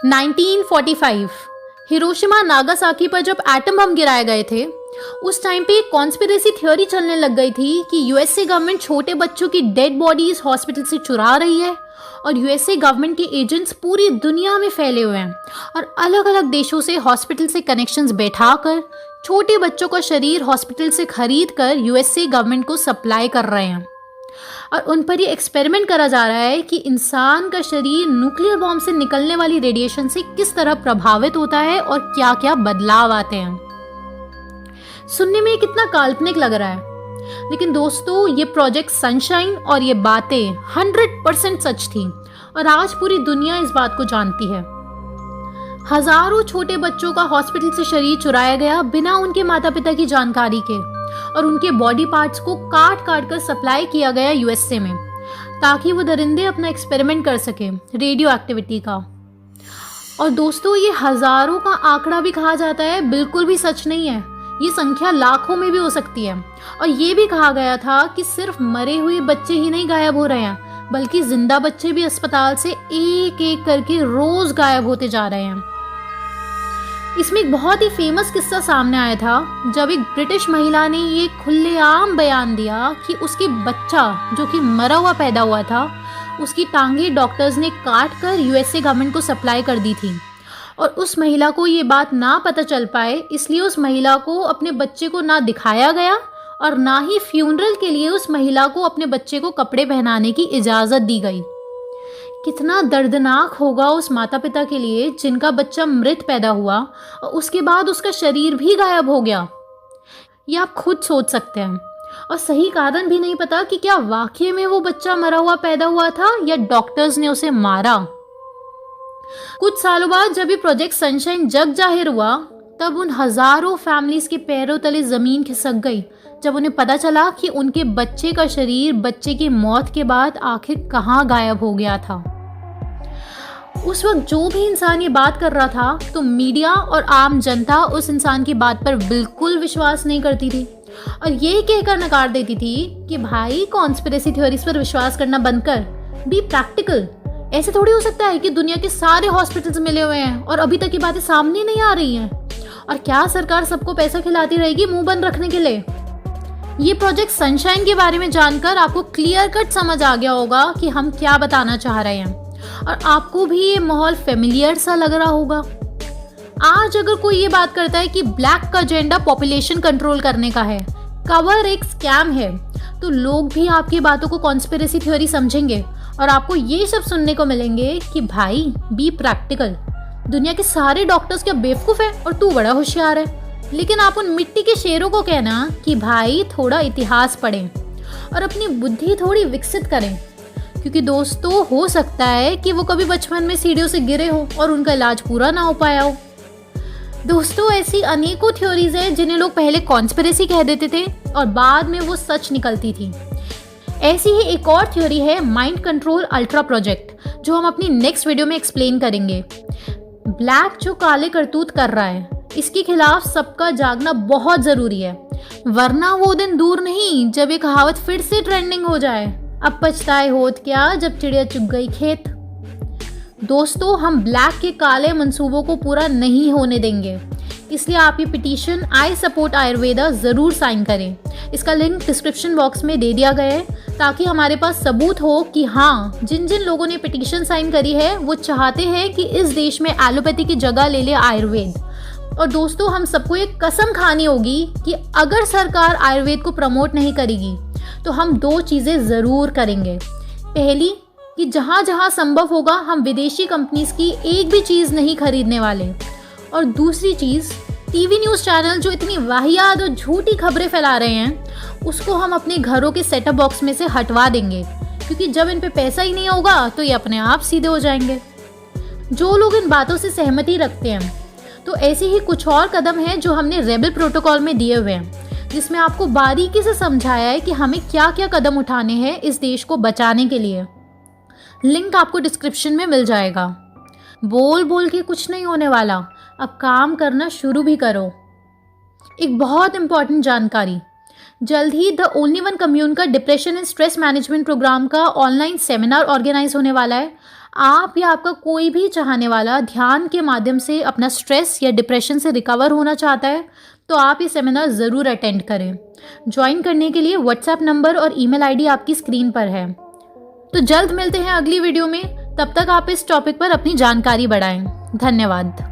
1945 Hiroshima Nagasaki पर जब atom bomb गिराए गए थे, उस टाइम पे एक कॉन्स्पिरेसी थ्योरी चलने लग गई थी कि यूएसए गवर्नमेंट छोटे बच्चों की डेड बॉडीज हॉस्पिटल से चुरा रही है और यूएसए गवर्नमेंट के एजेंट्स पूरी दुनिया में फैले हुए हैं और अलग अलग देशों से हॉस्पिटल से कनेक्शंस बैठाकर छोटे बच्चों का शरीर हॉस्पिटल से खरीद कर यूएसए गवर्नमेंट को सप्लाई कर रहे हैं। और उन पर ये एक्सपेरिमेंट करा जा रहा है कि इंसान का शरीर न्यूक्लियर बॉम्ब से निकलने वाली रेडिएशन से किस तरह प्रभावित होता है और क्या क्या बदलाव आते हैं। सुनने में कितना काल्पनिक लग रहा है, लेकिन दोस्तों ये प्रोजेक्ट सनशाइन और ये बातें 100% सच थी और आज पूरी दुनिया इस बात को जानती है। हजारों छोटे बच्चों का हॉस्पिटल से शरीर चुराया गया बिना उनके माता पिता की जानकारी के और उनके बॉडी पार्ट्स को काट काट कर सप्लाई किया गया यूएसए में, ताकि वो दरिंदे अपना एक्सपेरिमेंट कर सके रेडियो एक्टिविटी का। और दोस्तों ये हजारों का आंकड़ा भी कहा जाता है, बिल्कुल भी सच नहीं है, ये संख्या लाखों में भी हो सकती है। और ये भी कहा गया था कि सिर्फ मरे हुए बच्चे ही नहीं गायब हो रहे हैं, बल्कि जिंदा बच्चे भी अस्पताल से एक एक करके रोज गायब होते जा रहे हैं। इसमें एक बहुत ही फेमस किस्सा सामने आया था जब एक ब्रिटिश महिला ने ये खुलेआम बयान दिया कि उसके बच्चा जो कि मरा हुआ पैदा हुआ था, उसकी टांगें डॉक्टर्स ने काट कर यूएसए गवर्नमेंट को सप्लाई कर दी थी। और उस महिला को ये बात ना पता चल पाए, इसलिए उस महिला को अपने बच्चे को ना दिखाया गया और ना ही फ्यूनरल के लिए उस महिला को अपने बच्चे को कपड़े पहनाने की इजाज़त दी गई। कितना दर्दनाक होगा उस माता पिता के लिए जिनका बच्चा मृत पैदा हुआ और उसके बाद उसका शरीर भी गायब हो गया। ये आप खुद सोच सकते हैं। और सही कारण भी नहीं पता कि क्या वाकई में वो बच्चा मरा हुआ पैदा हुआ था या डॉक्टर्स ने उसे मारा। कुछ सालों बाद जब ये प्रोजेक्ट सनशाइन जग जाहिर हुआ, तब उन हजारों फैमिलीज के पैरों तले जमीन खिसक गई जब उन्हें पता चला कि उनके बच्चे का शरीर बच्चे की मौत के बाद आखिर कहाँ गायब हो गया था। उस वक्त जो भी इंसान ये बात कर रहा था, तो मीडिया और आम जनता उस इंसान की बात पर बिल्कुल विश्वास नहीं करती थी और ये कहकर नकार देती थी कि भाई कॉन्स्पिरेसी थ्योरीज पर विश्वास करना बंद कर, बी प्रैक्टिकल। ऐसे थोड़ी हो सकता है कि दुनिया के सारे हॉस्पिटल्स मिले हुए हैं और अभी तक ये बातें सामने नहीं आ रही हैं। और क्या सरकार सबको पैसा खिलाती रहेगी मुंह बंद रखने के लिए? ये प्रोजेक्ट सनशाइन के बारे में जानकर आपको क्लियर कट समझ आ गया होगा कि हम क्या बताना चाह रहे हैं और आपको भी ये माहौल फेमिलियर सा लग रहा होगा। आज अगर कोई ये बात करता है कि ब्लैक का एजेंडा पॉपुलेशन कंट्रोल करने का है, कवर एक स्कैम है, तो लोग भी आपकी बातों को कॉन्स्पिरेसी थ्योरी समझेंगे और आपको ये सब सुनने को मिलेंगे कि भाई बी प्रैक्टिकल, दुनिया के सारे डॉक्टर्स क्या बेवकूफ़ है और तू बड़ा होशियार है। लेकिन आप उन मिट्टी के शेरों को कहना कि भाई थोड़ा इतिहास पढ़ें और अपनी बुद्धि थोड़ी विकसित करें, क्योंकि दोस्तों हो सकता है कि वो कभी बचपन में सीढ़ियों से गिरे हो और उनका इलाज पूरा ना हो पाया हो। दोस्तों ऐसी अनेकों थ्योरीज हैं जिन्हें लोग पहले कॉन्स्पिरेसी कह देते थे और बाद में वो सच निकलती थी। ऐसी ही एक और थ्योरी है माइंड कंट्रोल अल्ट्रा प्रोजेक्ट, जो हम अपनी नेक्स्ट वीडियो में एक्सप्लेन करेंगे। ब्लैक जो काले करतूत कर रहा है, इसके खिलाफ सबका जागना बहुत ज़रूरी है, वरना वो दिन दूर नहीं जब ये कहावत फिर से ट्रेंडिंग हो जाए, अब पछताए होत क्या जब चिड़िया चुग गई खेत। दोस्तों हम ब्लैक के काले मंसूबों को पूरा नहीं होने देंगे, इसलिए आप ये पिटीशन आई सपोर्ट आयुर्वेदा ज़रूर साइन करें। इसका लिंक डिस्क्रिप्शन बॉक्स में दे दिया गया है ताकि हमारे पास सबूत हो कि हाँ, जिन जिन लोगों ने पिटीशन साइन करी है वो चाहते हैं कि इस देश में एलोपैथी की जगह ले ले आयुर्वेद। और दोस्तों हम सबको एक कसम खानी होगी कि अगर सरकार आयुर्वेद को प्रमोट नहीं करेगी तो हम दो चीज़ें ज़रूर करेंगे। पहली कि जहाँ जहाँ संभव होगा हम विदेशी कंपनीज की एक भी चीज़ नहीं खरीदने वाले, और दूसरी चीज़ टीवी न्यूज़ चैनल जो इतनी वाहियात और झूठी खबरें फैला रहे हैं उसको हम अपने घरों के सेटअप बॉक्स में से हटवा देंगे, क्योंकि जब इन पे पैसा ही नहीं होगा तो ये अपने आप सीधे हो जाएंगे। जो लोग इन बातों से सहमति रखते हैं, तो ऐसे ही कुछ और कदम हैं जो हमने रेबल प्रोटोकॉल में दिए हुए हैं, जिसमें आपको बारीकी से समझाया है कि हमें क्या क्या कदम उठाने हैं इस देश को बचाने के लिए। लिंक आपको डिस्क्रिप्शन में मिल जाएगा। बोल बोल के कुछ नहीं होने वाला, अब काम करना शुरू भी करो। एक बहुत इंपॉर्टेंट जानकारी, जल्द ही द ओनली वन कम्यून का depression and stress management program का ऑनलाइन सेमिनार ऑर्गेनाइज होने वाला है। आप या आपका कोई भी चाहने वाला ध्यान के माध्यम से अपना स्ट्रेस या डिप्रेशन से रिकवर होना चाहता है तो आप ये सेमिनार ज़रूर अटेंड करें। ज्वाइन करने के लिए व्हाट्सएप नंबर और ईमेल आईडी आपकी स्क्रीन पर है। तो जल्द मिलते हैं अगली वीडियो में। तब तक आप इस टॉपिक पर अपनी जानकारी बढ़ाएं। धन्यवाद।